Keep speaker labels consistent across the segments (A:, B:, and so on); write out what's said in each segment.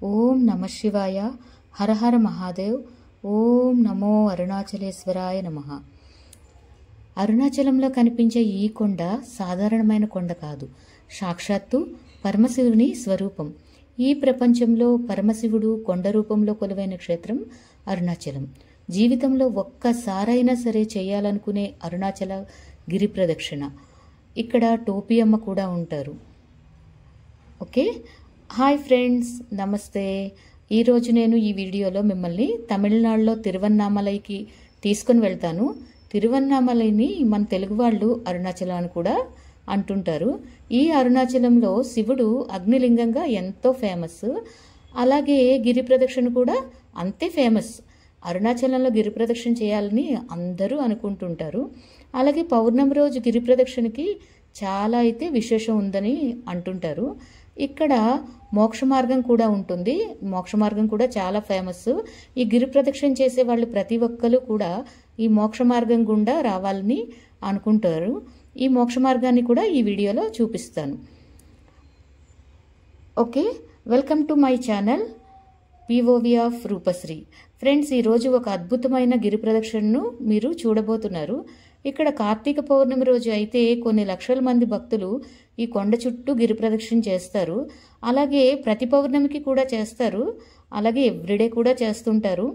A: ఓం నమ శివాయ. హర హర మహాదేవ్. ఓం నమో అరుణాచలేశ్వరాయ నమః. అరుణాచలంలో కనిపించే ఈ కొండ సాధారణమైన కొండ కాదు, సాక్షాత్తు పరమశివుని స్వరూపం. ఈ ప్రపంచంలో పరమశివుడు కొండ రూపంలో కొలువైన క్షేత్రం అరుణాచలం. జీవితంలో ఒక్కసారైనా సరే చేయాలనుకునే అరుణాచల గిరి ప్రదక్షిణ. ఇక్కడ టోపీ అమ్మ కూడా ఉంటారు. ఓకే, హాయ్ ఫ్రెండ్స్, నమస్తే. ఈరోజు నేను ఈ వీడియోలో మిమ్మల్ని తమిళనాడులో తిరువన్నామలైకి తీసుకుని వెళ్తాను. తిరువన్నామలైని మన తెలుగు వాళ్ళు అరుణాచలం అని కూడా అంటుంటారు. ఈ అరుణాచలంలో శివుడు అగ్నిలింగంగా ఎంతో ఫేమస్. అలాగే గిరి ప్రదక్షిణ కూడా అంతే ఫేమస్. అరుణాచలంలో గిరి ప్రదక్షిణ చేయాలని అందరూ అనుకుంటుంటారు. అలాగే పౌర్ణమి రోజు గిరి ప్రదక్షిణకి చాలా అయితే విశేషం ఉందని అంటుంటారు. ఇక్కడ మోక్ష మార్గం కూడా ఉంటుంది. మోక్ష మార్గం కూడా చాలా ఫేమస్. ఈ గిరి ప్రదక్షిణ చేసే వాళ్ళు ప్రతి ఒక్కరు కూడా ఈ మోక్ష మార్గం గుండా రావాలని అనుకుంటారు. ఈ మోక్ష మార్గాన్ని కూడా ఈ వీడియోలో చూపిస్తాను. Okay, welcome to my channel POV of Rupashri. Friends, ఈరోజు ఒక అద్భుతమైన గిరి ప్రదక్షిణను మీరు చూడబోతున్నారు. ఇక్కడ కార్తీక పౌర్ణమి రోజు అయితే కొన్ని లక్షల మంది భక్తులు ఈ కొండ చుట్టూ గిరి ప్రదక్షిణ చేస్తారు. అలాగే ప్రతి పౌర్ణమికి కూడా చేస్తారు. అలాగే ఎవ్రీడే కూడా చేస్తుంటారు.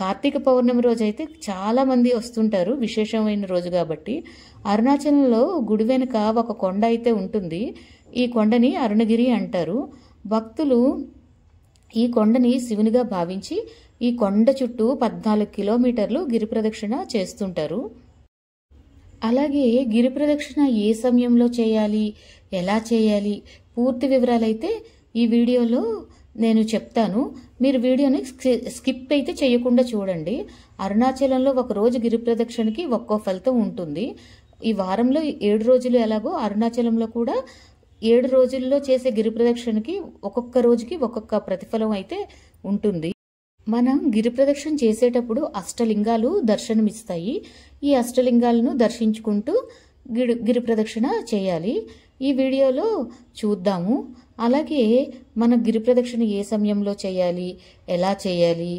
A: కార్తీక పౌర్ణమి రోజు అయితే చాలా మంది వస్తుంటారు, విశేషమైన రోజు కాబట్టి. అరుణాచలంలో గుడి వెనుక ఒక కొండ అయితే ఉంటుంది. ఈ కొండని అరుణగిరి అంటారు. భక్తులు ఈ కొండని శివునిగా భావించి ఈ కొండ చుట్టూ 14 కిలోమీటర్లు గిరి ప్రదక్షిణ చేస్తుంటారు. అలాగే గిరి ప్రదక్షిణ ఏ సమయంలో చేయాలి, ఎలా చేయాలి, పూర్తి వివరాలైతే ఈ వీడియోలో నేను చెప్తాను. మీరు వీడియోని స్కిప్ అయితే చేయకుండా చూడండి. అరుణాచలంలో ఒక రోజు గిరి ప్రదక్షిణకి ఒక్కో ఫలితం ఉంటుంది. ఈ వారంలో 7 రోజులు ఎలాగో అరుణాచలంలో కూడా 7 రోజుల్లో చేసే గిరి ప్రదక్షిణకి ఒక్కొక్క రోజుకి ఒక్కొక్క ప్రతిఫలం అయితే ఉంటుంది. మనం గిరి ప్రదక్షిణ చేసేటప్పుడు అష్టలింగాలు దర్శనమిస్తాయి. ఈ అష్టలింగాలను దర్శించుకుంటూ గిరి ప్రదక్షిణ చేయాలి. ఈ వీడియోలో చూద్దాము. అలాగే మన గిరి ప్రదక్షిణ ఏ సమయంలో చేయాలి, ఎలా చేయాలి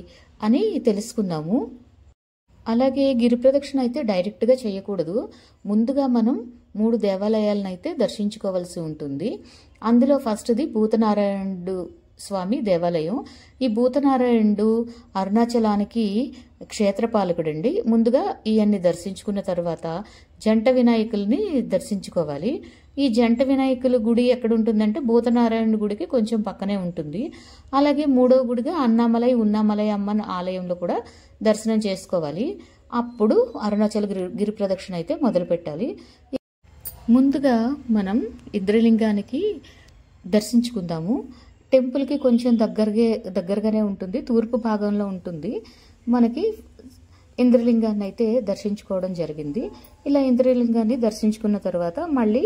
A: అని తెలుసుకుందాము. అలాగే గిరి ప్రదక్షిణ అయితే డైరెక్ట్గా చేయకూడదు. ముందుగా మనం 3 దేవాలయాలను అయితే దర్శించుకోవాల్సి ఉంటుంది. అందులో ఫస్ట్ది భూతనారాయణుడు స్వామి దేవాలయం. ఈ భూతనారాయణుడు అరుణాచలానికి క్షేత్రపాలకుడండి. ముందుగా ఈయన్ని దర్శించుకున్న తర్వాత జంట వినాయకుల్ని దర్శించుకోవాలి. ఈ జంట వినాయకుల గుడి ఎక్కడ ఉంటుందంటే భూతనారాయణ గుడికి కొంచెం పక్కనే ఉంటుంది. అలాగే 3వ గుడిగా అన్నామలై ఉన్నామలై అమ్మన్ ఆలయంలో కూడా దర్శనం చేసుకోవాలి. అప్పుడు అరుణాచల గిరి ప్రదక్షిణ అయితే మొదలు పెట్టాలి. ముందుగా మనం ఇంద్రలింగానికి దర్శించుకుందాము. టెంపుల్కి కొంచెం దగ్గరగానే ఉంటుంది, తూర్పు భాగంలో ఉంటుంది. మనకి ఇంద్రలింగాన్ని అయితే దర్శించుకోవడం జరిగింది. ఇలా ఇంద్రలింగాన్ని దర్శించుకున్న తర్వాత మళ్ళీ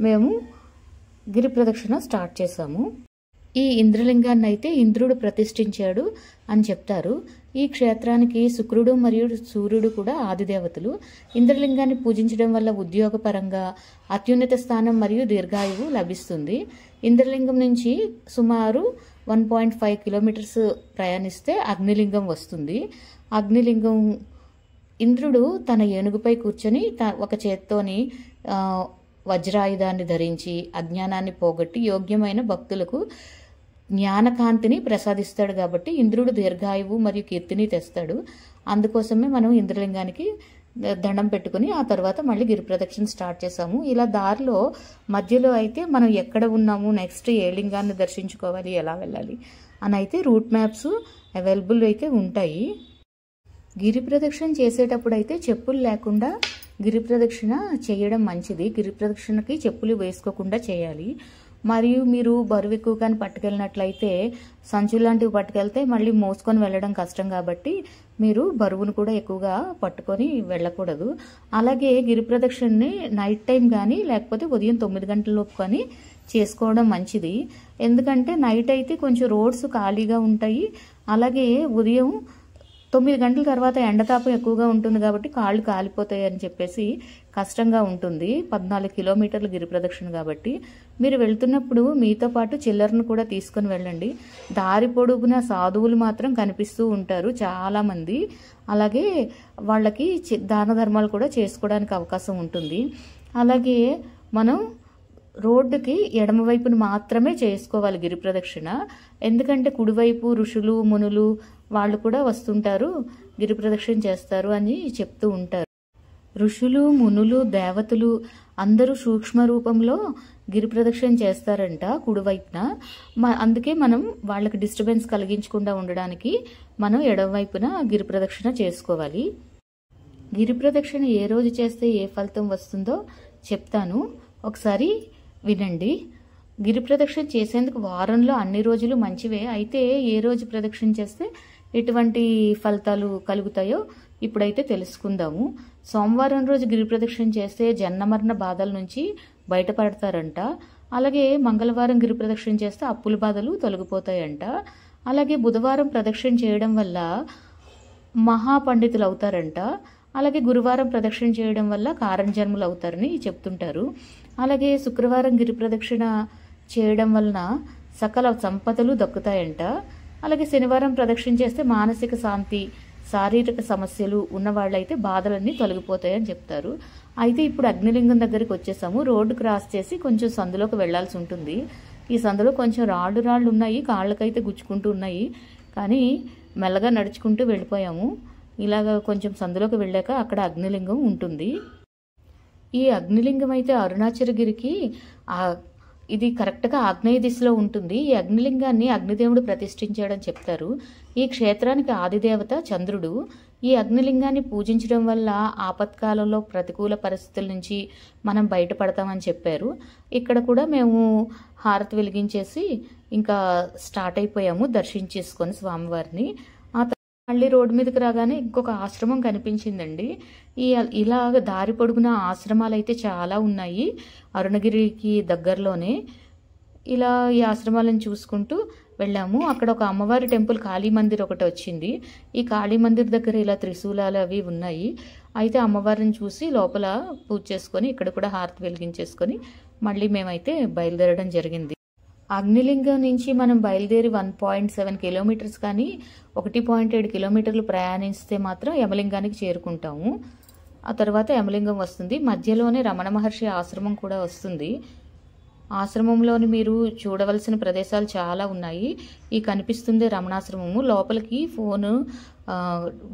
A: మేము గిరి ప్రదక్షిణ స్టార్ట్ చేశాము. ఈ ఇంద్రలింగాన్ని అయితే ఇంద్రుడు ప్రతిష్ఠించాడు అని చెప్తారు. ఈ క్షేత్రానికి శుక్రుడు మరియు సూర్యుడు కూడా ఆదిదేవతలు. ఇంద్రలింగాన్ని పూజించడం వల్ల ఉద్యోగపరంగా అత్యున్నత స్థానం మరియు దీర్ఘాయువు లభిస్తుంది. ఇంద్రలింగం నుంచి సుమారు 1.5 కిలోమీటర్స్ ప్రయాణిస్తే అగ్నిలింగం వస్తుంది. అగ్నిలింగం ఇంద్రుడు తన ఏనుగుపై కూర్చొని ఒక చేత్తోని వజ్రాయుధాన్ని ధరించి అజ్ఞానాన్ని పోగొట్టి యోగ్యమైన భక్తులకు జ్ఞానకాంతిని ప్రసాదిస్తాడు. కాబట్టి ఇంద్రుడు దీర్ఘాయువు మరియు కీర్తిని తెస్తాడు. అందుకోసమే మనం ఇంద్రలింగానికి దండం పెట్టుకుని ఆ తర్వాత మళ్ళీ గిరి ప్రదక్షిణ స్టార్ట్ చేసాము. ఇలా దారిలో మధ్యలో అయితే మనం ఎక్కడ ఉన్నాము, నెక్స్ట్ ఏ లింగాన్ని దర్శించుకోవాలి, ఎలా వెళ్ళాలి అని అయితే రూట్ మ్యాప్స్ అవైలబుల్ అయితే ఉంటాయి. గిరి ప్రదక్షిణ చేసేటప్పుడు అయితే చెప్పులు లేకుండా గిరి ప్రదక్షిణ చేయడం మంచిది. గిరి ప్రదక్షిణకి చెప్పులు వేసుకోకుండా చేయాలి. మరియు మీరు బరువు ఎక్కువగా పట్టుకెళ్ళినట్లయితే సంచులు లాంటివి పట్టుకెళ్తే మళ్ళీ మోసుకొని వెళ్ళడం కష్టం. కాబట్టి మీరు బరువును కూడా ఎక్కువగా పట్టుకొని వెళ్ళకూడదు. అలాగే గిరి ప్రదక్షిణని నైట్ టైం కానీ లేకపోతే ఉదయం 9 గంటలలోపు కానీ చేసుకోవడం మంచిది. ఎందుకంటే నైట్ అయితే కొంచెం రోడ్స్ ఖాళీగా ఉంటాయి. అలాగే ఉదయం 9 గంటల తర్వాత ఎండతాపం ఎక్కువగా ఉంటుంది కాబట్టి కాళ్ళు కాలిపోతాయి అని చెప్పేసి కష్టంగా ఉంటుంది. 14 కిలోమీటర్ల గిరి ప్రదక్షిణ కాబట్టి మీరు వెళ్తున్నప్పుడు మీతో పాటు చిల్లరను కూడా తీసుకొని వెళ్ళండి. దారి పొడుగున సాధువులు మాత్రం కనిపిస్తూ ఉంటారు చాలామంది. అలాగే వాళ్ళకి దాన ధర్మాలు కూడా చేసుకోవడానికి అవకాశం ఉంటుంది. అలాగే మనం రోడ్డుకి ఎడమవైపును మాత్రమే చేసుకోవాలి గిరి ప్రదక్షిణ. ఎందుకంటే కుడివైపు ఋషులు మునులు వాళ్ళు కూడా వస్తుంటారు, గిరి ప్రదక్షిణ చేస్తారు అని చెప్తూ ఉంటారు. ఋషులు మునులు దేవతలు అందరూ సూక్ష్మ రూపంలో గిరి ప్రదక్షిణ చేస్తారంట కుడివైపున. అందుకే మనం వాళ్ళకి డిస్టర్బెన్స్ కలిగించకుండా ఉండడానికి మనం ఎడమవైపున గిరి ప్రదక్షిణ చేసుకోవాలి. గిరి ప్రదక్షిణ ఏ రోజు చేస్తే ఏ ఫలితం వస్తుందో చెప్తాను, ఒకసారి వినండి. గిరి ప్రదక్షిణ చేసేందుకు వారంలో అన్ని రోజులు మంచివే. అయితే ఏ రోజు ప్రదక్షిణ చేస్తే ఎటువంటి ఫలితాలు కలుగుతాయో ఇప్పుడైతే తెలుసుకుందాము. సోమవారం రోజు గిరి ప్రదక్షిణ చేస్తే జన్మమరణ బాధల నుంచి బయటపడతారంట. అలాగే మంగళవారం గిరి ప్రదక్షిణ చేస్తే అప్పుల బాధలు తొలగిపోతాయంట. అలాగే బుధవారం ప్రదక్షిణ చేయడం వల్ల మహాపండితులు అవుతారంట. అలాగే గురువారం ప్రదక్షిణ చేయడం వల్ల కారణజన్ములు అవుతారని చెప్తుంటారు. అలాగే శుక్రవారం గిరి ప్రదక్షిణ చేయడం వలన సకల సంపదలు దక్కుతాయంట. అలాగే శనివారం ప్రదక్షిణ చేస్తే మానసిక శాంతి, శారీరక సమస్యలు ఉన్నవాళ్ళైతే బాధలన్నీ తొలగిపోతాయని చెప్తారు. అయితే ఇప్పుడు అగ్నిలింగం దగ్గరికి వచ్చేసాము. రోడ్డు క్రాస్ చేసి కొంచెం సందులోకి వెళ్లాల్సి ఉంటుంది. ఈ సందులో కొంచెం రాళ్ళు ఉన్నాయి, కాళ్ళకైతే గుచ్చుకుంటూ ఉన్నాయి. కానీ మెల్లగా నడుచుకుంటూ వెళ్ళిపోయాము. ఇలాగ కొంచెం సందులోకి వెళ్ళాక అక్కడ అగ్నిలింగం ఉంటుంది. ఈ అగ్నిలింగం అయితే అరుణాచలగిరికి ఇది కరెక్ట్గా ఆగ్నేయ దిశలో ఉంటుంది. ఈ అగ్నిలింగాన్ని అగ్నిదేవుడు ప్రతిష్ఠించాడని చెప్తారు. ఈ క్షేత్రానికి ఆదిదేవత చంద్రుడు. ఈ అగ్నిలింగాన్ని పూజించడం వల్ల ఆపత్కాలంలో ప్రతికూల పరిస్థితుల నుంచి మనం బయటపడతామని చెప్పారు. ఇక్కడ కూడా మేము హారతి వెలిగించేసి ఇంకా స్టార్ట్ అయిపోయాము దర్శించేసుకొని స్వామివారిని. మళ్ళీ రోడ్డు మీదకి రాగానే ఇంకొక ఆశ్రమం కనిపించిందండి. ఇలాగ దారి పొడుగున ఆశ్రమాలు అయితే చాలా ఉన్నాయి అరుణగిరికి దగ్గరలోనే. ఇలా ఈ ఆశ్రమాలను చూసుకుంటూ వెళ్ళాము. అక్కడ ఒక అమ్మవారి టెంపుల్ కాళీ మందిర్ ఒకటి వచ్చింది. ఈ కాళీ మందిర్ దగ్గర ఇలా త్రిశూలాలు అవి ఉన్నాయి. అయితే అమ్మవారిని చూసి లోపల పూజ చేసుకొని ఇక్కడ కూడా హారతి వెలిగించేసుకొని మళ్ళీ మేమైతే బయలుదేరడం జరిగింది. అగ్నిలింగం నుంచి మనం బయలుదేరి 1.7 కిలోమీటర్స్ కానీ 1.7 కిలోమీటర్లు ప్రయాణిస్తే మాత్రం యమలింగానికి చేరుకుంటాము. ఆ తర్వాత యమలింగం వస్తుంది. మధ్యలోనే రమణ మహర్షి ఆశ్రమం కూడా వస్తుంది. ఆశ్రమంలోని మీరు చూడవలసిన ప్రదేశాలు చాలా ఉన్నాయి. ఈ కనిపిస్తుంది రమణాశ్రమము. లోపలికి ఫోను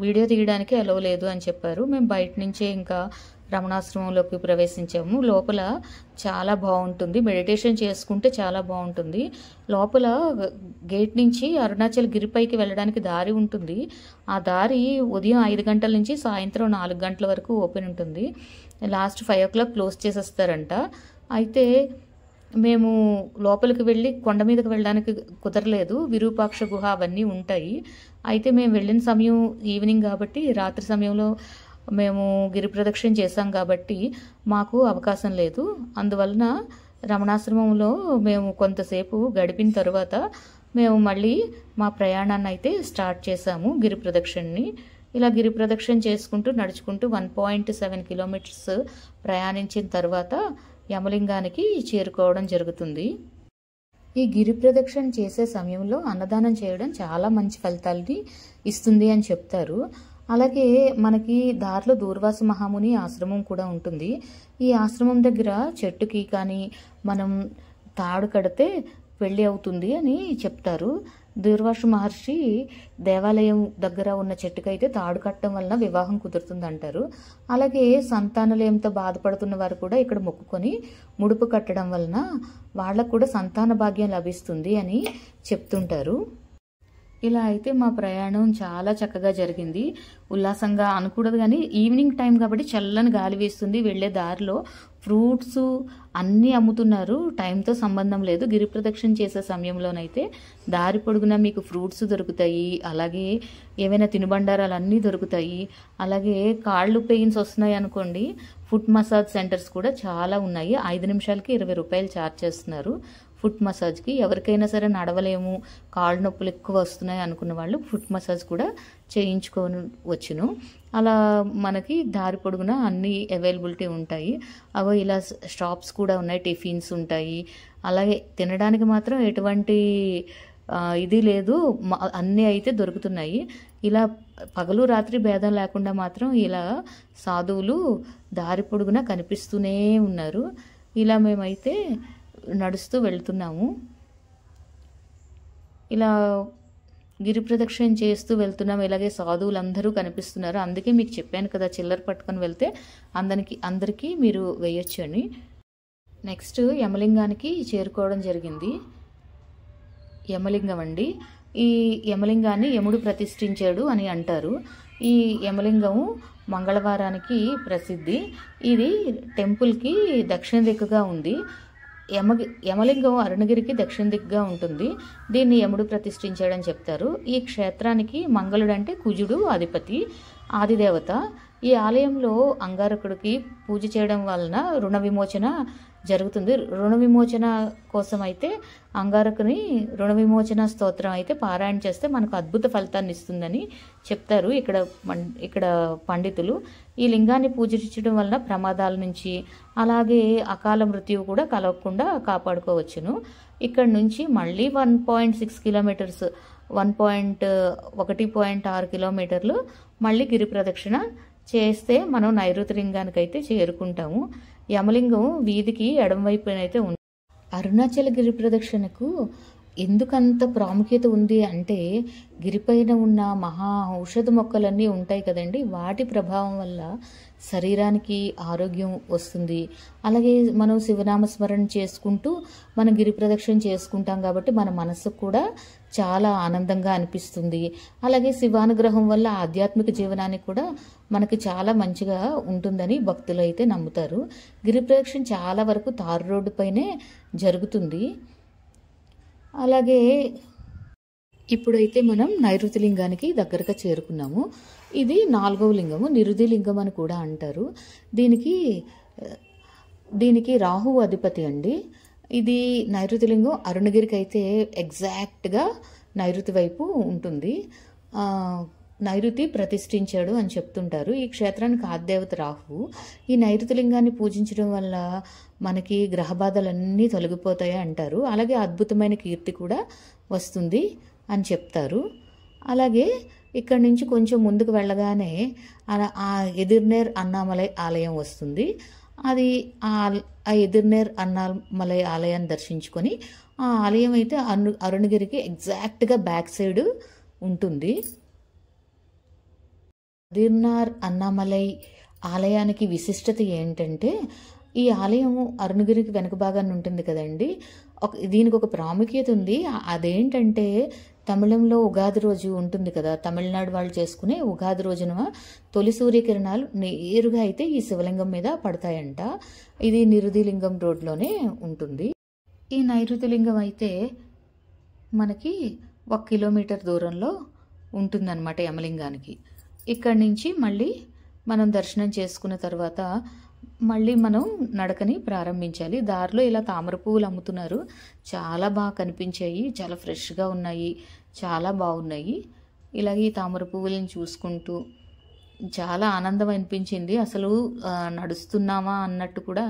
A: వీడియో తీయడానికి అలవ్ లేదు అని చెప్పారు. మేము బయట నుంచే ఇంకా రమణాశ్రమంలోకి ప్రవేశించాము. లోపల చాలా బాగుంటుంది, మెడిటేషన్ చేసుకుంటే చాలా బాగుంటుంది. లోపల గేట్ నుంచి అరుణాచల్ గిరిపైకి వెళ్ళడానికి దారి ఉంటుంది. ఆ దారి ఉదయం 5 గంటల నుంచి సాయంత్రం 4 గంటల వరకు ఓపెన్ ఉంటుంది. లాస్ట్ 5 o'clock క్లోజ్ చేసేస్తారంట. అయితే మేము లోపలికి వెళ్ళి కొండ మీదకి వెళ్ళడానికి కుదరలేదు. విరూపాక్ష గుహ అవన్నీ ఉంటాయి. అయితే మేము వెళ్ళిన సమయం ఈవినింగ్ కాబట్టి రాత్రి సమయంలో మేము గిరి ప్రదక్షిణ చేశాం కాబట్టి మాకు అవకాశం లేదు. అందువలన రమణాశ్రమంలో మేము కొంతసేపు గడిపిన తర్వాత మేము మళ్ళీ మా ప్రయాణాన్ని అయితే స్టార్ట్ చేశాము గిరి ప్రదక్షిణని. ఇలా గిరి ప్రదక్షిణ చేసుకుంటూ నడుచుకుంటూ 1.7 కిలోమీటర్స్ ప్రయాణించిన తర్వాత యమలింగానికి చేరుకోవడం జరుగుతుంది. ఈ గిరి ప్రదక్షిణ చేసే సమయంలో అన్నదానం చేయడం చాలా మంచి ఫలితాలని ఇస్తుంది అని చెప్తారు. అలాగే మనకి దారిలో దూర్వాస మహాముని ఆశ్రమం కూడా ఉంటుంది. ఈ ఆశ్రమం దగ్గర చెట్టుకి కానీ మనం తాడు కడితే పెళ్లి అవుతుంది అని చెప్తారు. దూర్వాస మహర్షి దేవాలయం దగ్గర ఉన్న చెట్టుకైతే తాడు కట్టడం వలన వివాహం కుదురుతుంది అంటారు. అలాగే సంతానలేమితో బాధపడుతున్న వారు కూడా ఇక్కడ మొక్కుకొని ముడుపు కట్టడం వలన వాళ్ళకు కూడా సంతాన భాగ్యం లభిస్తుంది అని చెప్తుంటారు. ఇలా అయితే మా ప్రయాణం చాలా చక్కగా జరిగింది. ఉల్లాసంగా అనకూడదు కానీ ఈవినింగ్ టైం కాబట్టి చల్లని గాలి వేస్తుంది. వెళ్లే దారిలో ఫ్రూట్స్ అన్నీ అమ్ముతున్నారు. టైంతో సంబంధం లేదు. గిరి ప్రదక్షిణ చేసే సమయంలోనైతే దారి పొడుగునా మీకు ఫ్రూట్స్ దొరుకుతాయి. అలాగే ఏవైనా తినుబండారాలు అన్నీ దొరుకుతాయి. అలాగే కాళ్ళు పెయిన్స్ వస్తున్నాయి అనుకోండి, ఫుట్ మసాజ్ సెంటర్స్ కూడా చాలా ఉన్నాయి. 5 నిమిషాలకి 20 రూపాయలు ఛార్జ్ చేస్తున్నారు. ఫుట్ మసాజ్కి. ఎవరికైనా సరే నడవలేము, కాళ్ళు నొప్పులు ఎక్కువ వస్తున్నాయి అనుకున్న వాళ్ళు ఫుట్ మసాజ్ కూడా చేయించుకొని వచ్చును. అలా మనకి దారి పొడుగున అన్ని అవైలబిలిటీ ఉంటాయి. అవో ఇలా షాప్స్ కూడా ఉన్నాయి, టిఫిన్స్ ఉంటాయి. అలాగే తినడానికి మాత్రం ఎటువంటి ఇది లేదు, అన్నీ అయితే దొరుకుతున్నాయి. ఇలా పగలు రాత్రి భేదం లేకుండా మాత్రం ఇలా సాధువులు దారి పొడుగున కనిపిస్తూనే ఉన్నారు. ఇలా మేమైతే నడుస్తూ వెళ్తున్నాము. ఇలా గిరి ప్రదక్షిణ చేస్తూ వెళ్తున్నాం. ఇలాగే సాధువులందరూ కనిపిస్తున్నారు. అందుకే మీకు చెప్పాను కదా, చిల్లర పట్టుకొని వెళ్తే అందరికీ మీరు వేయొచ్చు అని. నెక్స్ట్ యమలింగానికి చేరుకోవడం జరిగింది. యమలింగం అండి. ఈ యమలింగాన్ని యముడు ప్రతిష్ఠించాడు అని అంటారు. ఈ యమలింగము మంగళవారానికి ప్రసిద్ధి. ఇది టెంపుల్కి దక్షిణ దిక్కుగా ఉంది. యమలింగం అరుణగిరికి దక్షిణ దిక్కుగా ఉంటుంది. దీన్ని యముడు ప్రతిష్ఠించాడని చెప్తారు. ఈ క్షేత్రానికి మంగళుడు అంటే కుజుడు అధిపతి, ఆదిదేవత. ఈ ఆలయంలో అంగారకుడికి పూజ చేయడం వలన రుణ విమోచన జరుగుతుంది. రుణ విమోచన కోసం అయితే అంగారకుని రుణ విమోచన స్తోత్రం అయితే పారాయణ చేస్తే మనకు అద్భుత ఫలితాన్ని ఇస్తుందని చెప్తారు ఇక్కడ పండితులు. ఈ లింగాన్ని పూజించడం వలన ప్రమాదాల నుంచి, అలాగే అకాల మృత్యువు కూడా కలగకుండా కాపాడుకోవచ్చును. ఇక్కడ నుంచి మళ్ళీ 1.6 కిలోమీటర్స్ 1.6 కిలోమీటర్లు మళ్ళీ గిరి ప్రదక్షిణ చేస్తే మనం నైరుతి లింగానికి అయితే చేరుకుంటాము. యమలింగం వీధికి ఎడమవైపునైతే ఉంది. అరుణాచల గిరి ప్రదక్షిణకు ఎందుకంత ప్రాముఖ్యత ఉంది అంటే, గిరిపైన ఉన్న మహా ఔషధ మొక్కలన్నీ ఉంటాయి కదండి, వాటి ప్రభావం వల్ల శరీరానికి ఆరోగ్యం వస్తుంది. అలాగే మనం శివనామస్మరణ చేసుకుంటూ మనం గిరి ప్రదక్షిణ చేసుకుంటాం కాబట్టి మన మనస్సుకు కూడా చాలా ఆనందంగా అనిపిస్తుంది. అలాగే శివానుగ్రహం వల్ల ఆధ్యాత్మిక జీవనానికి కూడా మనకి చాలా మంచిగా ఉంటుందని భక్తులు అయితే నమ్ముతారు. గిరి ప్రదక్షిణ చాలా వరకు తారు రోడ్డు పైనే జరుగుతుంది. అలాగే ఇప్పుడైతే మనం నైరుతి లింగానికి దగ్గరగా చేరుకున్నాము. ఇది 4వ లింగము, నిరుతి లింగం అని కూడా అంటారు. దీనికి రాహువు అధిపతి అండి. ఇది నైరుతి లింగం అరుణగిరికి అయితే ఎగ్జాక్ట్గా నైరుతి వైపు ఉంటుంది. నైరుతి ప్రతిష్ఠించాడు అని చెప్తుంటారు. ఈ క్షేత్రానికి ఆదిదేవత రాహువు. ఈ నైరుతి లింగాన్ని పూజించడం వల్ల మనకి గ్రహ బాధలన్నీ తొలగిపోతాయి అంటారు. అలాగే అద్భుతమైన కీర్తి కూడా వస్తుంది అని చెప్తారు. అలాగే ఇక్కడ నుంచి కొంచెం ముందుకు వెళ్ళగానే ఆ ఎదిర్నేర్ అన్నామలై ఆలయం వస్తుంది. అది ఆ ఎదిర్నేర్ అన్నామలై ఆలయాన్ని దర్శించుకొని ఆ ఆలయం అయితే అరుణగిరికి ఎగ్జాక్ట్గా బ్యాక్ సైడ్ ఉంటుంది. ఎదిర్నార్ అన్నామలై ఆలయానికి విశిష్టత ఏంటంటే, ఈ ఆలయం అరుణగిరికి వెనక భాగాన్ని ఉంటుంది కదండి, దీనికి ఒక ప్రాముఖ్యత ఉంది. అదేంటంటే, తమిళంలో ఉగాది రోజు ఉంటుంది కదా, తమిళనాడు వాళ్ళు చేసుకునే ఉగాది రోజున తొలి సూర్యకిరణాలు నేరుగా అయితే ఈ శివలింగం మీద పడతాయంట. ఇది నిరుతి లింగం రోడ్లోనే ఉంటుంది. ఈ నైరుతి లింగం అయితే మనకి 1 కిలోమీటర్ దూరంలో ఉంటుందన్నమాట యమలింగానికి. ఇక్కడి నుంచి మళ్ళీ మనం దర్శనం చేసుకున్న తర్వాత మళ్ళీ మనం నడకని ప్రారంభించాలి. దారిలో ఇలా తామర పువ్వులు అమ్ముతున్నారు. చాలా బాగా కనిపించాయి, చాలా ఫ్రెష్గా ఉన్నాయి, చాలా బాగున్నాయి. ఇలాగే ఈ తామర పువ్వులను చూసుకుంటూ చాలా ఆనందం అనిపించింది. అసలు నడుస్తున్నామా అన్నట్టు కూడా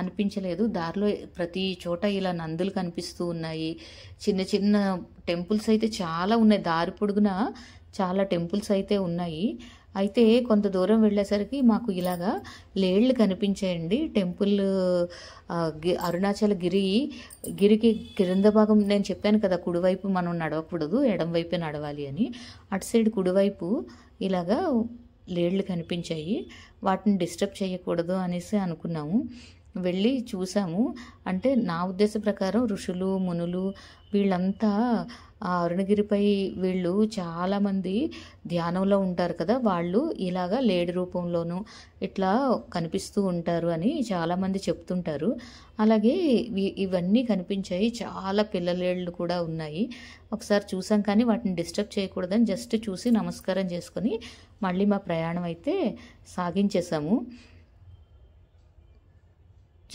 A: అనిపించలేదు. దారిలో ప్రతి చోట ఇలా నందులు కనిపిస్తూ ఉన్నాయి. చిన్న చిన్న టెంపుల్స్ అయితే చాలా ఉన్నాయి. దారి పొడుగున చాలా టెంపుల్స్ అయితే ఉన్నాయి. అయితే కొంత దూరం వెళ్ళేసరికి మాకు ఇలాగా లేళ్ళు కనిపించాయండి. టెంపుల్ అరుణాచల గిరికి క్రింద భాగం నేను చెప్పాను కదా, కుడివైపు మనం నడవకూడదు, ఎడం వైపే నడవాలి అని. అటు సైడ్ కుడివైపు ఇలాగా లేళ్ళు కనిపించాయి. వాటిని డిస్టర్బ్ చేయకూడదు అనేసి అనుకున్నాము. వెళ్ళి చూసాము. అంటే నా ఉద్దేశ ప్రకారం ఋషులు మునులు వీళ్ళంతా ఆ అరుణగిరిపై వీళ్ళు చాలామంది ధ్యానంలో ఉంటారు కదా, వాళ్ళు ఇలాగా లేడి రూపంలోనూ ఇట్లా కనిపిస్తూ ఉంటారు అని చాలామంది చెప్తుంటారు. అలాగే ఇవన్నీ కనిపించాయి. చాలా పిల్లలేళ్ళు కూడా ఉన్నాయి. ఒకసారి చూసాం కానీ వాటిని డిస్టర్బ్ చేయకూడదని జస్ట్ చూసి నమస్కారం చేసుకొని మళ్ళీ మా ప్రయాణం అయితే సాగించేసాము.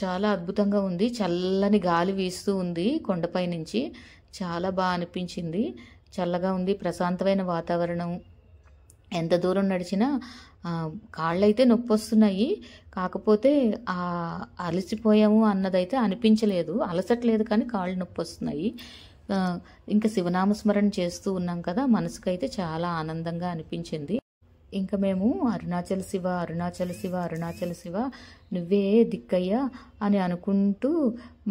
A: చాలా అద్భుతంగా ఉంది. చల్లని గాలి వీస్తూ ఉంది కొండపై నుంచి. చాలా బాగా అనిపించింది. చల్లగా ఉంది, ప్రశాంతమైన వాతావరణం. ఎంత దూరం నడిచినా కాళ్ళైతే నొప్పొస్తున్నాయి. కాకపోతే అలసిపోయాము అన్నదైతే అనిపించలేదు. అలసట్లేదు కానీ కాళ్ళు నొప్పొస్తున్నాయి. ఇంకా శివనామస్మరణ చేస్తూ ఉన్నాం కదా, మనసుకైతే చాలా ఆనందంగా అనిపించింది. ఇంకా మేము అరుణాచల శివ, అరుణాచల శివ, అరుణాచల శివ నువ్వే దిక్కయ్యా అని అనుకుంటూ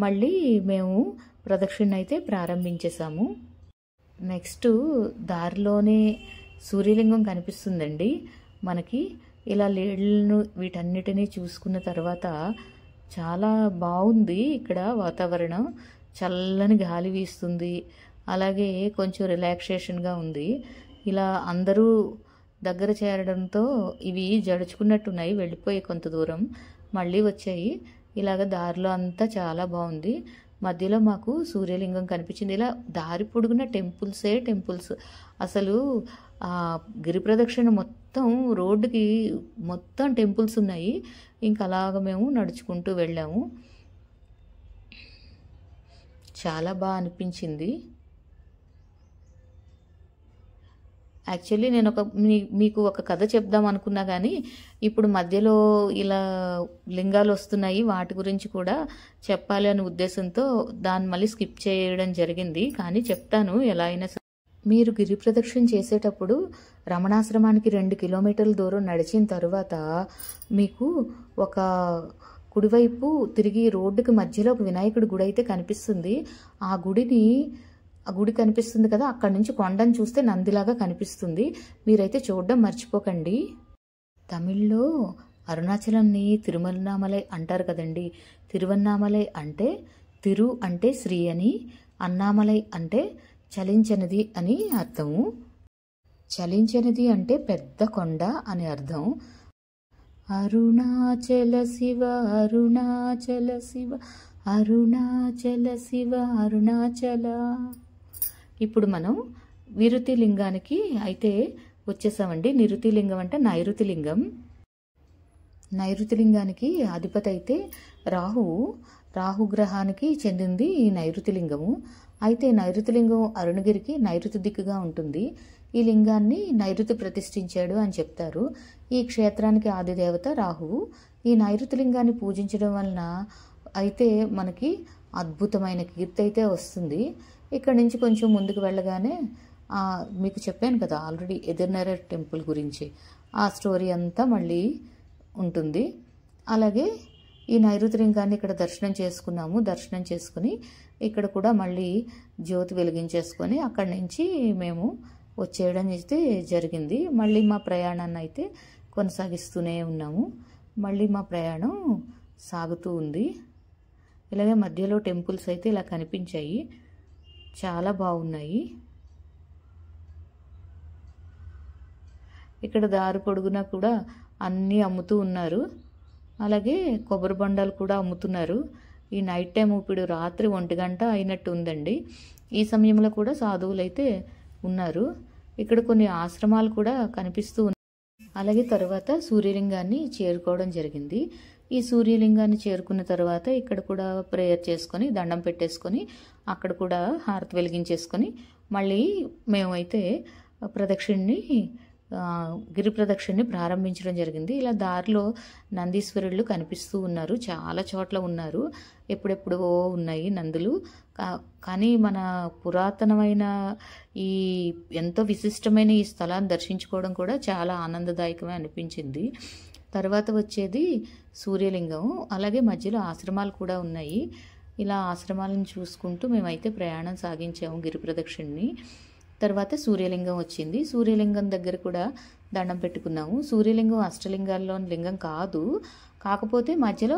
A: మళ్ళీ మేము ప్రదక్షిణ అయితే ప్రారంభించేశాము. నెక్స్ట్ దారిలోనే సూర్యలింగం కనిపిస్తుందండి మనకి. ఇలా లేళ్లను వీటన్నిటినీ చూసుకున్న తర్వాత చాలా బాగుంది ఇక్కడ వాతావరణం. చల్లని గాలి వీస్తుంది, అలాగే కొంచెం రిలాక్సేషన్గా ఉంది. ఇలా అందరూ దగ్గర చేరడంతో ఇవి జడుచుకున్నట్టున్నాయి, వెళ్ళిపోయి కొంత దూరం మళ్ళీ వచ్చాయి. ఇలాగ దారిలో అంతా చాలా బాగుంది. మధ్యలో మాకు సూర్యలింగం కనిపించింది. ఇలా దారి పొడుగున టెంపుల్సే టెంపుల్స్. అసలు గిరి ప్రదక్షిణ మొత్తం రోడ్డుకి మొత్తం టెంపుల్స్ ఉన్నాయి. ఇంకా అలాగ మేము నడుచుకుంటూ వెళ్ళాము. చాలా బాగా అనిపించింది. యాక్చువల్లీ నేను మీకు ఒక కథ చెప్దాం అనుకున్నా కానీ ఇప్పుడు మధ్యలో ఇలా లింగాలు వస్తున్నాయి, వాటి గురించి కూడా చెప్పాలి అనే ఉద్దేశంతో దాన్ని మళ్ళీ స్కిప్ చేయడం జరిగింది. కానీ చెప్తాను ఎలా అయినా. మీరు గిరి ప్రదక్షిణ చేసేటప్పుడు రమణాశ్రమానికి 2 కిలోమీటర్ల దూరం నడిచిన తర్వాత మీకు ఒక కుడివైపు తిరిగి రోడ్డుకి మధ్యలో ఒక వినాయకుడి గుడి అయితే కనిపిస్తుంది. ఆ గుడి కనిపిస్తుంది కదా, అక్కడి నుంచి కొండను చూస్తే నందిలాగా కనిపిస్తుంది. మీరైతే చూడడం మర్చిపోకండి. తమిళ్లో అరుణాచలాన్ని తిరువన్నామలై అంటారు కదండి. తిరువన్నామలై అంటే తిరు అంటే శ్రీ అని, అన్నామలై అంటే చలించనిది అని అర్థము. చలించనిది అంటే పెద్ద కొండ అని అర్థం. అరుణాచల శివ, అరుణాచల శివ, అరుణాచల శివ, అరుణాచల. ఇప్పుడు మనం విరుతి లింగానికి అయితే వచ్చేసామండి. నిరుతి లింగం అంటే నైరుతి లింగం. నైరుతి లింగానికి అధిపతి అయితే రాహు గ్రహానికి చెందింది ఈ నైరుతి లింగము. అయితే నైరుతి లింగం అరుణగిరికి నైరుతి దిక్కుగా ఉంటుంది. ఈ లింగాన్ని నైరుతి ప్రతిష్ఠించాడు అని చెప్తారు. ఈ క్షేత్రానికి ఆదిదేవత రాహువు. ఈ నైరుతి లింగాన్ని పూజించడం వలన అయితే మనకి అద్భుతమైన కీర్తి అయితే వస్తుంది. ఇక్కడ నుంచి కొంచెం ముందుకు వెళ్ళగానే మీకు చెప్పాను కదా ఆల్రెడీ ఎదిర్నర టెంపుల్ గురించి, ఆ స్టోరీ అంతా మళ్ళీ ఉంటుంది. అలాగే ఈ నైరుతి లింగాన్ని ఇక్కడ దర్శనం చేసుకున్నాము. దర్శనం చేసుకుని ఇక్కడ కూడా మళ్ళీ జ్యోతి వెలిగించేసుకొని అక్కడి నుంచి మేము వచ్చేయడం అయితే జరిగింది. మళ్ళీ మా ప్రయాణాన్ని అయితే కొనసాగిస్తూనే ఉన్నాము. మళ్ళీ మా ప్రయాణం సాగుతూ ఉంది. ఇలాగే మధ్యలో టెంపుల్స్ అయితే ఇలా కనిపించాయి, చాలా బాగున్నాయి. ఇక్కడ దారి పొడుగునా కూడా అన్నీ అమ్ముతూ ఉన్నారు. అలాగే కొబ్బరి బొండాలు కూడా అమ్ముతున్నారు. ఈ నైట్ టైం ఇప్పుడు రాత్రి 1 గంట అయినట్టు ఉందండి. ఈ సమయంలో కూడా సాధువులు అయితే ఉన్నారు. ఇక్కడ కొన్ని ఆశ్రమాలు కూడా కనిపిస్తూ ఉన్నాయి. అలాగే తర్వాత సూర్యలింగాన్ని చేరుకోవడం జరిగింది. ఈ సూర్యలింగాన్ని చేరుకున్న తర్వాత ఇక్కడ కూడా ప్రేయర్ చేసుకొని దండం పెట్టేసుకొని అక్కడ కూడా హారతి వెలిగించేసుకొని మళ్ళీ మేమైతే గిరి ప్రదక్షిణని ప్రారంభించడం జరిగింది. ఇలా దారిలో నందీశ్వరుళ్ళు కనిపిస్తూ ఉన్నారు, చాలా చోట్ల ఉన్నారు. ఎప్పుడెప్పుడో ఉన్నాయి నందులు. కానీ మన పురాతనమైన ఈ ఎంతో విశిష్టమైన ఈ స్థలాన్ని దర్శించుకోవడం కూడా చాలా ఆనందదాయకమే అనిపించింది. తర్వాత వచ్చేది సూర్యలింగం. అలాగే మధ్యలో ఆశ్రమాలు కూడా ఉన్నాయి. ఇలా ఆశ్రమాలను చూసుకుంటూ మేమైతే ప్రయాణం సాగించాము గిరి ప్రదక్షిణని. తర్వాత సూర్యలింగం వచ్చింది. సూర్యలింగం దగ్గర కూడా దండం పెట్టుకున్నాము. సూర్యలింగం అష్టలింగాల్లోని లింగం కాదు, కాకపోతే మధ్యలో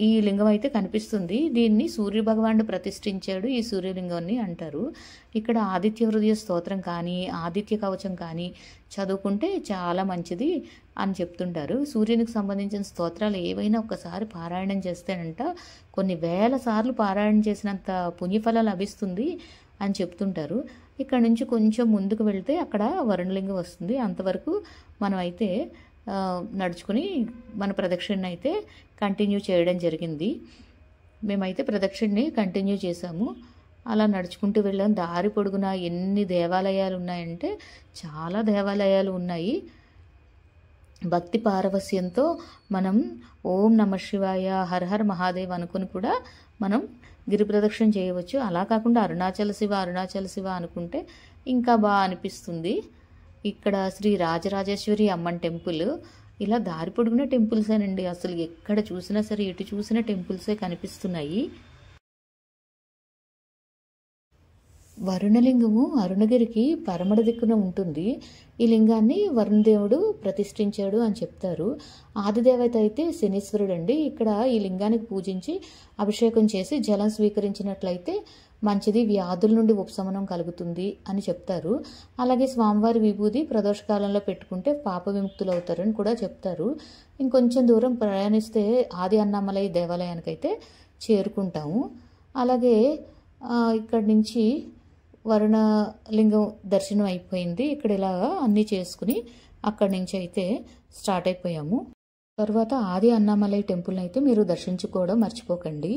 A: ఈ లింగం అయితే కనిపిస్తుంది. దీన్ని సూర్య భగవానుడు ప్రతిష్ఠించాడు ఈ సూర్యలింగాన్ని అంటారు. ఇక్కడ ఆదిత్య హృదయ స్తోత్రం కానీ ఆదిత్య కవచం కానీ చదువుకుంటే చాలా మంచిది అని చెప్తుంటారు. సూర్యునికి సంబంధించిన స్తోత్రాలు ఏవైనా ఒక్కసారి పారాయణం చేస్తేనంట కొన్ని వేల సార్లు పారాయణం చేసినంత పుణ్యఫలం లభిస్తుంది అని చెప్తుంటారు. ఇక్కడ నుంచి కొంచెం ముందుకు వెళ్తే అక్కడ వరుణలింగం వస్తుంది. అంతవరకు మనం అయితే నడుచుకుని మన ప్రదక్షిణ అయితే కంటిన్యూ చేయడం జరిగింది. మేమైతే ప్రదక్షిణని కంటిన్యూ చేసాము. అలా నడుచుకుంటూ వెళ్ళాం. దారి పొడుగునా ఎన్ని దేవాలయాలు ఉన్నాయంటే చాలా దేవాలయాలు ఉన్నాయి. భక్తి పారవస్యంతో మనం ఓం నమ శివాయ, హర హర మహాదేవ్ అనుకుని కూడా మనం గిరి ప్రదక్షిణ చేయవచ్చు. అలా కాకుండా అరుణాచల శివ అనుకుంటే ఇంకా బాగా అనిపిస్తుంది. ఇక్కడ శ్రీ రాజరాజేశ్వరి అమ్మన్ టెంపుల్. ఇలా దారి పొడుగున టెంపుల్సేనండి. అసలు ఎక్కడ చూసినా సరే, ఎటు చూసినా టెంపుల్సే కనిపిస్తున్నాయి. వరుణలింగము అరుణగిరికి పరమడ దిక్కున ఉంటుంది. ఈ లింగాన్ని వరుణదేవుడు ప్రతిష్ఠించాడు అని చెప్తారు. ఆదిదేవత అయితే శనీశ్వరుడు అండి. ఇక్కడ ఈ లింగానికి పూజించి అభిషేకం చేసి జలం స్వీకరించినట్లయితే మంచిది, వ్యాధుల నుండి ఉపశమనం కలుగుతుంది అని చెప్తారు. అలాగే స్వామివారి విభూది ప్రదోషకాలంలో పెట్టుకుంటే పాప విముక్తులు అవుతారని కూడా చెప్తారు. ఇంకొంచెం దూరం ప్రయాణిస్తే ఆది అన్నామలై దేవాలయానికైతే చేరుకుంటాము. అలాగే ఇక్కడి నుంచి వరుణలింగం దర్శనం అయిపోయింది. ఇక్కడ ఇలాగా అన్నీ చేసుకుని అక్కడి నుంచి అయితే స్టార్ట్ అయిపోయాము. తర్వాత ఆది అన్నామలై టెంపుల్ని అయితే మీరు దర్శించుకోవడం మర్చిపోకండి.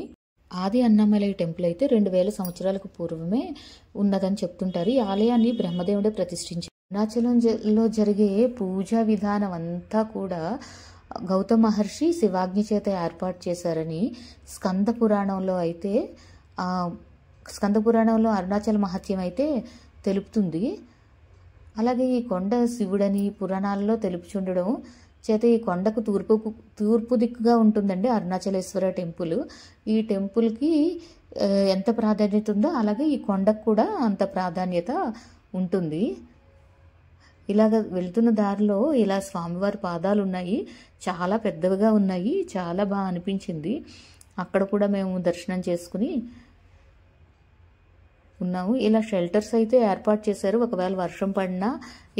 A: ఆది అన్నామలై టెంపుల్ అయితే 2000 సంవత్సరాలకు పూర్వమే ఉన్నదని చెప్తుంటారు. ఈ ఆలయాన్ని బ్రహ్మదేవుడే ప్రతిష్ఠించారు. అరుణాచలంలో జరిగే పూజా విధానం అంతా కూడా గౌతమ మహర్షి శివాజ్ఞ చేత ఏర్పాటు చేశారని స్కంద పురాణంలో అరుణాచల మహత్యం అయితే తెలుపుతుంది. అలాగే ఈ కొండ శివుడని పురాణాల్లో తెలుపుచుండడం చేత ఈ కొండకు తూర్పు దిక్కుగా ఉంటుందండి అరుణాచలేశ్వర టెంపుల్. ఈ టెంపుల్కి ఎంత ప్రాధాన్యత ఉందో అలాగే ఈ కొండకు కూడా అంత ప్రాధాన్యత ఉంటుంది. ఇలాగ వెళ్తున్న దారిలో ఇలా స్వామివారి పాదాలు ఉన్నాయి, చాలా పెద్దవిగా ఉన్నాయి, చాలా బాగా అనిపించింది. అక్కడ కూడా మేము దర్శనం చేసుకుని ఉన్నాము. ఇలా షెల్టర్స్ అయితే ఏర్పాటు చేశారు. ఒకవేళ వర్షం పడినా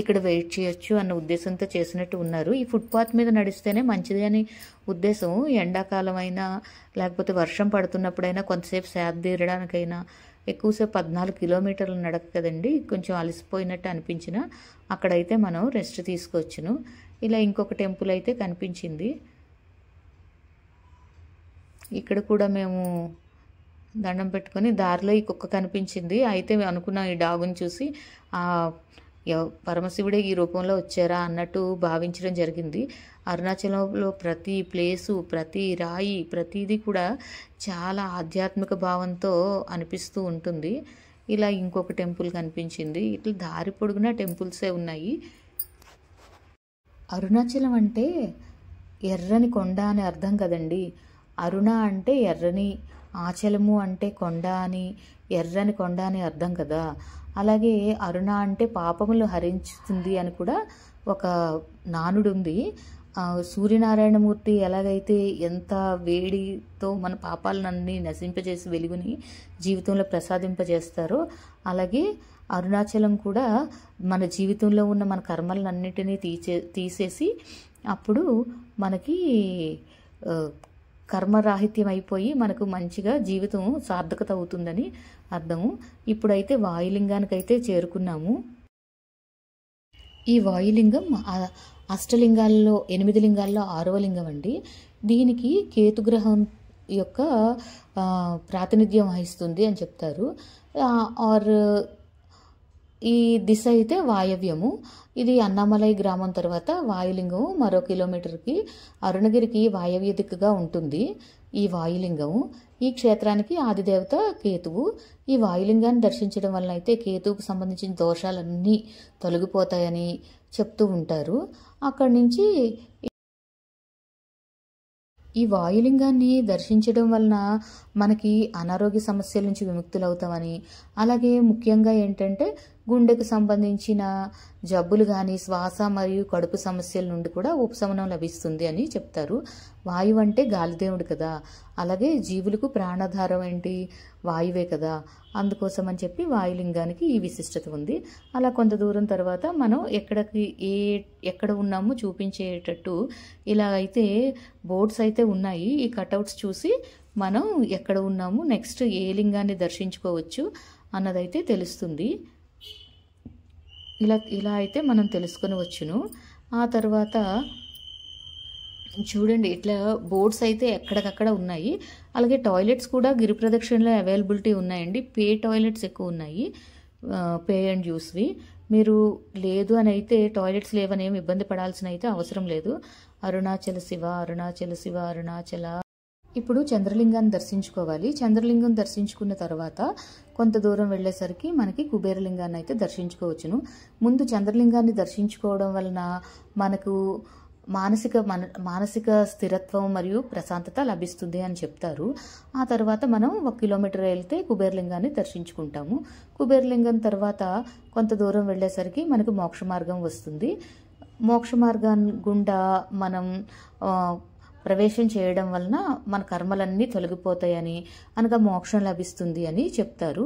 A: ఇక్కడ వెయిట్ చేయొచ్చు అన్న ఉద్దేశంతో చేసినట్టు ఉన్నారు. ఈ ఫుట్పాత్ మీద నడిస్తేనే మంచిది అని ఉద్దేశం. ఎండాకాలం అయినా లేకపోతే వర్షం పడుతున్నప్పుడైనా కొంతసేపు సేద తీరడానికైనా ఎక్కువసేపు 14 కిలోమీటర్లు నడక కదండి, కొంచెం అలసిపోయినట్టు అనిపించినా అక్కడైతే మనం రెస్ట్ తీసుకోవచ్చును. ఇలా ఇంకొక టెంపుల్ అయితే కనిపించింది. ఇక్కడ కూడా మేము దండం పెట్టుకొని దారిలో ఈ కుక్క కనిపించింది. అయితే అనుకున్నాం ఈ డాగుని చూసి పరమశివుడే ఈ రూపంలో వచ్చారా అన్నట్టు భావించడం జరిగింది. అరుణాచలంలో ప్రతి ప్లేసు, ప్రతి రాయి, ప్రతిదీ కూడా చాలా ఆధ్యాత్మిక భావంతో అనిపిస్తూ ఉంటుంది. ఇలా ఇంకొక టెంపుల్ కనిపించింది. ఇట్లా దారి పొడుగునా టెంపుల్సే ఉన్నాయి. అరుణాచలం అంటే ఎర్రని కొండ అని అర్థం కదండి. అరుణ అంటే ఎర్రని, ఆచలము అంటే కొండ అని, ఎర్రని కొండ అని అర్థం కదా. అలాగే అరుణ అంటే పాపములు హరించుతుంది అని కూడా ఒక నానుడు ఉంది. సూర్యనారాయణమూర్తి ఎలాగైతే ఎంత వేడితో మన పాపాలన్నీ నశింపజేసి వెలుగుని జీవితంలో ప్రసాదింపజేస్తారో అలాగే అరుణాచలం కూడా మన జీవితంలో ఉన్న మన కర్మలన్నిటినీ తీసేసి అప్పుడు మనకి కర్మరాహిత్యం అయిపోయి మనకు మంచిగా జీవితం సార్థకత అవుతుందని అర్థము. ఇప్పుడైతే వాయులింగానికైతే చేరుకున్నాము. ఈ వాయులింగం అష్టలింగాల్లో 8 లింగాల్లో 6వ లింగం అండి. దీనికి కేతుగ్రహం యొక్క ప్రాతినిధ్యం వహిస్తుంది అని చెప్తారు. ఈ దిశ అయితే వాయవ్యము. ఇది అన్నామలై గ్రామం తర్వాత వాయులింగం మరో కిలోమీటర్కి అరుణగిరికి వాయవ్య దిక్కుగా ఉంటుంది ఈ వాయులింగము. ఈ క్షేత్రానికి ఆదిదేవత కేతువు. ఈ వాయులింగాన్ని దర్శించడం వలన అయితే కేతువుకు సంబంధించిన దోషాలన్నీ తొలగిపోతాయని చెప్తూ ఉంటారు. అక్కడి నుంచి ఈ వాయులింగాన్ని దర్శించడం వలన మనకి అనారోగ్య సమస్యల నుంచి విముక్తులవుతామని, అలాగే ముఖ్యంగా ఏంటంటే గుండెకు సంబంధించిన జబ్బులు కానీ శ్వాస మరియు కడుపు సమస్యల నుండి కూడా ఉపశమనం లభిస్తుంది అని చెప్తారు. వాయువు అంటే గాలిదేవుడు కదా, అలాగే జీవులకు ప్రాణాధారం ఏంటి వాయువే కదా, అందుకోసం అని చెప్పి వాయులింగానికి ఈ విశిష్టత ఉంది. అలా కొంత దూరం తర్వాత మనం ఎక్కడ ఉన్నామో చూపించేటట్టు ఇలా అయితే బోర్డ్స్ అయితే ఉన్నాయి. ఈ కటౌట్స్ చూసి మనం ఎక్కడ ఉన్నాము, నెక్స్ట్ ఏ లింగాన్ని దర్శించుకోవచ్చు అన్నదైతే తెలుస్తుంది. ఇలా అయితే మనం తెలుసుకొని వచ్చును. ఆ తర్వాత చూడండి ఇట్లా బోర్డ్స్ అయితే ఎక్కడికక్కడ ఉన్నాయి. అలాగే టాయిలెట్స్ కూడా గిరి ప్రదక్షిణలో అవైలబిలిటీ ఉన్నాయండి. పే టాయిలెట్స్ ఎక్కువ ఉన్నాయి, పే అండ్ యూస్వి. మీరు లేదు అని అయితే టాయిలెట్స్ లేవని ఏమి ఇబ్బంది పడాల్సిన అయితే అవసరం లేదు. అరుణాచల శివ, అరుణాచల శివ, అరుణాచల. ఇప్పుడు చంద్రలింగాన్ని దర్శించుకోవాలి. చంద్రలింగం దర్శించుకున్న తర్వాత కొంత దూరం వెళ్ళేసరికి మనకి కుబేరలింగాన్ని అయితే దర్శించుకోవచ్చును. ముందు చంద్రలింగాన్ని దర్శించుకోవడం వలన మనకు మానసిక స్థిరత్వం మరియు ప్రశాంతత లభిస్తుంది అని చెప్తారు. ఆ తర్వాత మనం 1 కిలోమీటర్ వెళ్తే కుబేరలింగాన్ని దర్శించుకుంటాము. కుబేరలింగం తర్వాత కొంత దూరం వెళ్ళేసరికి మనకు మోక్ష మార్గం వస్తుంది. మోక్ష మార్గం గుండా మనం ప్రవేశం చేయడం వలన మన కర్మలన్నీ తొలగిపోతాయని, అనగా మోక్షం లభిస్తుంది అని చెప్తారు.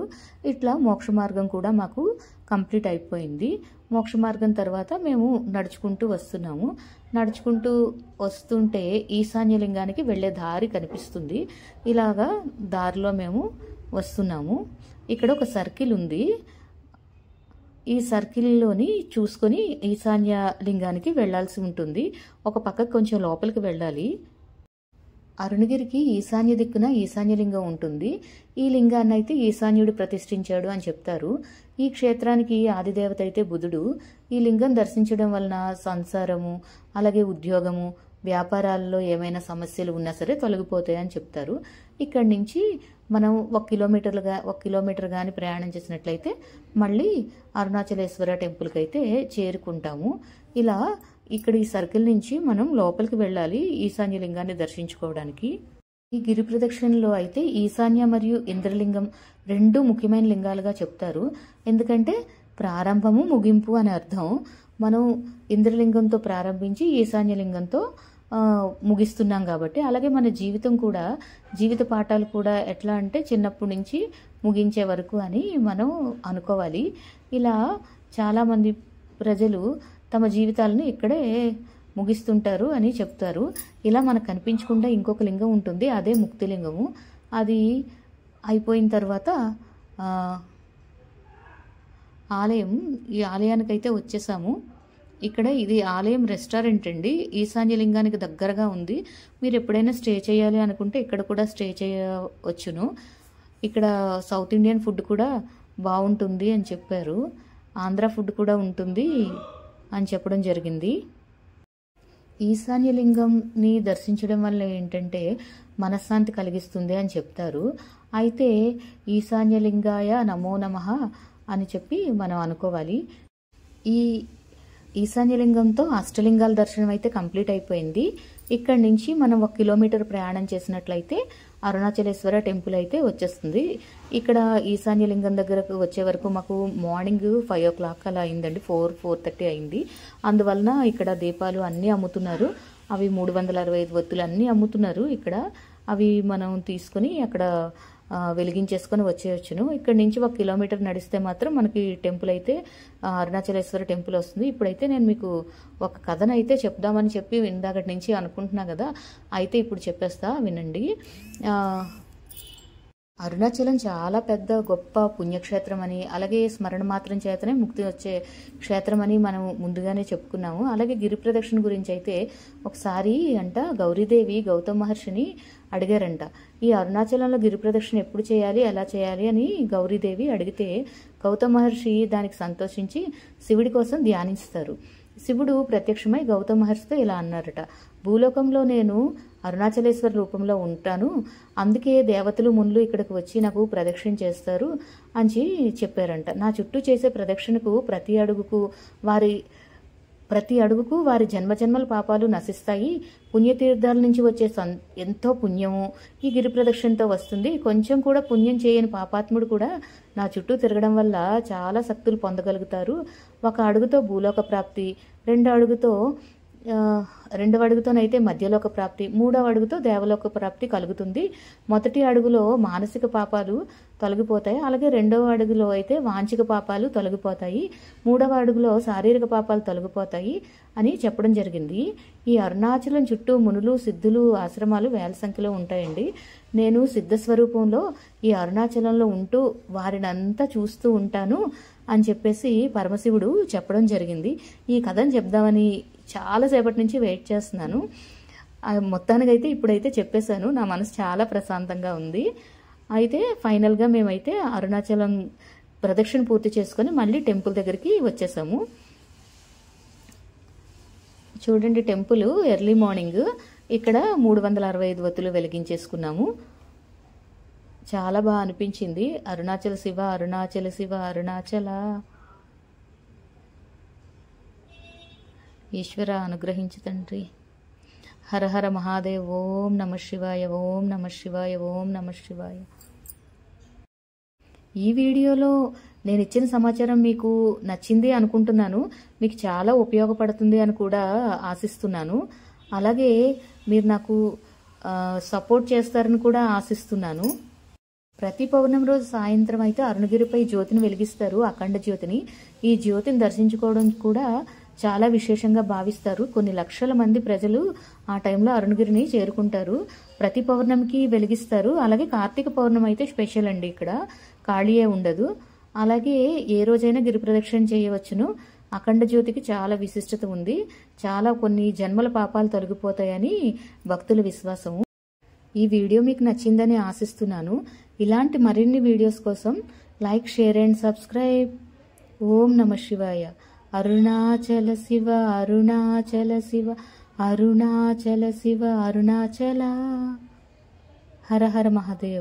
A: ఇట్లా మోక్ష మార్గం కూడా మాకు కంప్లీట్ అయిపోయింది. మోక్ష మార్గం తర్వాత మేము నడుచుకుంటూ వస్తున్నాము. నడుచుకుంటూ వస్తుంటే ఈశాన్యలింగానికి వెళ్ళే దారి కనిపిస్తుంది. ఇలాగా దారిలో మేము వస్తున్నాము. ఇక్కడ ఒక సర్కిల్ ఉంది. ఈ సర్కిల్లోని చూసుకొని ఈశాన్య లింగానికి వెళ్లాల్సి ఉంటుంది. ఒక పక్కకు కొంచెం లోపలికి వెళ్ళాలి. అరుణగిరికి ఈశాన్య దిక్కున ఈశాన్యలింగం ఉంటుంది. ఈ లింగాన్ని అయితే ఈశాన్యుడు ప్రతిష్ఠించాడు అని చెప్తారు. ఈ క్షేత్రానికి ఆదిదేవత అయితే బుధుడు. ఈ లింగం దర్శించడం వలన సంసారము, అలాగే ఉద్యోగము, వ్యాపారాల్లో ఏమైనా సమస్యలు ఉన్నా సరే తొలగిపోతాయి అని చెప్తారు. ఇక్కడి నుంచి మనం 1 కిలోమీటర్ కానీ ప్రయాణం చేసినట్లయితే మళ్ళీ అరుణాచలేశ్వర టెంపుల్కి అయితే చేరుకుంటాము. ఇలా ఇక్కడ ఈ సర్కిల్ నుంచి మనం లోపలికి వెళ్ళాలి ఈశాన్య లింగాన్ని దర్శించుకోవడానికి. ఈ గిరి ప్రదక్షిణలో అయితే ఈశాన్య మరియు ఇంద్రలింగం 2 ముఖ్యమైన లింగాలుగా చెప్తారు. ఎందుకంటే ప్రారంభము, ముగింపు అని అర్థం. మనం ఇంద్రలింగంతో ప్రారంభించి ఈశాన్య లింగంతో ముగిస్తున్నాం కాబట్టి. అలాగే మన జీవితం కూడా, జీవిత పాఠాలు కూడా ఎట్లా అంటే చిన్నప్పటి నుంచి ముగించే వరకు అని మనం అనుకోవాలి. ఇలా చాలామంది ప్రజలు తమ జీవితాలను ఇక్కడే ముగిస్తుంటారు అని చెప్తారు. ఇలా మనకు కనిపించకుండా ఇంకొక లింగం ఉంటుంది, అదే ముక్తిలింగము. అది అయిపోయిన తర్వాత ఆలయం, ఈ ఆలయానికైతే వచ్చేసాము. ఇక్కడ ఇది ఆలయం రెస్టారెంట్ అండి. ఈశాన్య లింగానికి దగ్గరగా ఉంది. మీరు ఎప్పుడైనా స్టే చేయాలి అనుకుంటే ఇక్కడ కూడా స్టే చేయవచ్చును. ఇక్కడ సౌత్ ఇండియన్ ఫుడ్ కూడా బాగుంటుంది అని చెప్పారు. ఆంధ్ర ఫుడ్ కూడా ఉంటుంది అని చెప్పడం జరిగింది. ఈశాన్యలింగంని దర్శించడం వల్ల ఏంటంటే మనశ్శాంతి కలిగిస్తుంది అని చెప్తారు. అయితే ఈశాన్యలింగాయ నమో నమః అని చెప్పి మనం అనుకోవాలి. ఈ ఈశాన్యలింగంతో అష్టలింగాల దర్శనం అయితే కంప్లీట్ అయిపోయింది. ఇక్కడి నుంచి మనం 1 కిలోమీటర్ ప్రయాణం చేసినట్లయితే అరుణాచలేశ్వర టెంపుల్ అయితే వచ్చేస్తుంది. ఇక్కడ ఈశాన్యలింగం దగ్గరకు వచ్చే వరకు మాకు మార్నింగ్ 5 o'clock అలా అయిందండి. 4:30 అయింది. అందువలన ఇక్కడ దీపాలు అన్నీ అమ్ముతున్నారు. అవి 365 ఒత్తులు అన్నీ అమ్ముతున్నారు ఇక్కడ. అవి మనం తీసుకుని అక్కడ వెలిగించేసుకొని వచ్చేయచ్చును. ఇక్కడ నుంచి 1 కిలోమీటర్ నడిస్తే మాత్రం మనకి టెంపుల్ అయితే అరుణాచలేశ్వర టెంపుల్ వస్తుంది. ఇప్పుడైతే నేను మీకు ఒక కథను అయితే చెప్దామని చెప్పి ఇందాకటి నుంచి అనుకుంటున్నా కదా, అయితే ఇప్పుడు చెప్పేస్తా వినండి. అరుణాచలం చాలా పెద్ద గొప్ప పుణ్యక్షేత్రం అని, అలాగే స్మరణ మాత్రం చేతనే ముక్తి వచ్చే క్షేత్రం అని మనం ముందుగానే చెప్పుకున్నాము. అలాగే గిరి ప్రదక్షిణ గురించి అయితే ఒకసారి గౌరీదేవి గౌతమ మహర్షిని అడిగారంట. ఈ అరుణాచలంలో గిరి ప్రదక్షిణ ఎప్పుడు చేయాలి, ఎలా చేయాలి అని గౌరీదేవి అడిగితే గౌతమ మహర్షి దానికి సంతోషించి శివుడి కోసం ధ్యానిస్తారు. శివుడు ప్రత్యక్షమై గౌతమ మహర్షితో ఇలా అన్నారట, భూలోకంలో నేను అరుణాచలేశ్వర రూపంలో ఉంటాను, అందుకే దేవతలు మునులు ఇక్కడికి వచ్చి నాకు ప్రదక్షిణ చేస్తారు అని చెప్పారంట. నా చుట్టూ చేసే ప్రదక్షిణకు ప్రతి అడుగుకు వారి జన్మజన్మల పాపాలు నశిస్తాయి. పుణ్యతీర్థాల నుంచి వచ్చే ఎంతో పుణ్యము ఈ గిరి ప్రదక్షిణతో వస్తుంది. కొంచెం కూడా పుణ్యం చేయని పాపాత్ముడు కూడా నా చుట్టూ తిరగడం వల్ల చాలా శక్తులు పొందగలుగుతారు. 1 అడుగుతో భూలోక ప్రాప్తి, 2వ అడుగుతోనైతే మధ్యలోక ప్రాప్తి, 3వ అడుగుతో దేవలోక ప్రాప్తి కలుగుతుంది. మొదటి అడుగులో మానసిక పాపాలు తొలగిపోతాయి, అలాగే 2వ అడుగులో అయితే వాంఛిక పాపాలు తొలగిపోతాయి, 3వ అడుగులో శారీరక పాపాలు తొలగిపోతాయి అని చెప్పడం జరిగింది. ఈ అరుణాచలం చుట్టూ మునులు, సిద్ధులు ఆశ్రమాలు వేల సంఖ్యలో ఉంటాయండి. నేను సిద్ధస్వరూపంలో ఈ అరుణాచలంలో ఉంటూ వారినంతా చూస్తూ ఉంటాను అని చెప్పేసి పరమశివుడు చెప్పడం జరిగింది. ఈ కథను చెప్దామని చాలాసేపటి నుంచి వెయిట్ చేస్తున్నాను. మొత్తానికైతే ఇప్పుడైతే చెప్పేశాను. నా మనసు చాలా ప్రశాంతంగా ఉంది. అయితే ఫైనల్గా మేమైతే అరుణాచలం ప్రదక్షిణ పూర్తి చేసుకొని మళ్ళీ టెంపుల్ దగ్గరికి వచ్చేసాము. చూడండి, టెంపుల్ ఎర్లీ మార్నింగ్ ఇక్కడ 365 వత్తులు వెలిగించేసుకున్నాము. చాలా బాగా అనిపించింది. అరుణాచల శివ, అరుణాచల శివ, అరుణాచల ఈశ్వర అనుగ్రహించు తండ్రి. హర హర మహాదేవ్. ఓం నమ శివాయ, ఓం నమ శివాయ, ఓం నమ శివాయ. ఈ వీడియోలో నేను ఇచ్చిన సమాచారం మీకు నచ్చింది అనుకుంటున్నాను. మీకు చాలా ఉపయోగపడుతుంది అని కూడా ఆశిస్తున్నాను. అలాగే మీరు నాకు సపోర్ట్ చేస్తారని కూడా ఆశిస్తున్నాను. ప్రతి పౌర్ణమి రోజు సాయంత్రం అయితే అరుణగిరిపై జ్యోతిని వెలిగిస్తారు, అఖండ జ్యోతిని. ఈ జ్యోతిని దర్శించుకోవడం కూడా చాలా విశేషంగా భావిస్తారు. కొన్ని లక్షల మంది ప్రజలు ఆ టైంలో అరుణగిరిని చేరుకుంటారు. ప్రతి పౌర్ణమికి వెలిగిస్తారు. అలాగే కార్తీక పౌర్ణమి అయితే స్పెషల్ అండి, ఇక్కడ ఖాళీయే ఉండదు. అలాగే ఏ రోజైనా గిరి ప్రదక్షిణ చేయవచ్చును. అఖండ జ్యోతికి చాలా విశిష్టత ఉంది. చాలా కొన్ని జన్మల పాపాలు తొలగిపోతాయని భక్తుల విశ్వాసము. ఈ వీడియో మీకు నచ్చిందని ఆశిస్తున్నాను. ఇలాంటి మరిన్ని వీడియోస్ కోసం లైక్, షేర్ అండ్ సబ్స్క్రైబ్. ఓం నమ శివాయ. అరుణాచల శివ, అరుణాచల శివ, అరుణాచల శివ, అరుణాచల. హర హర మహాదేవ్.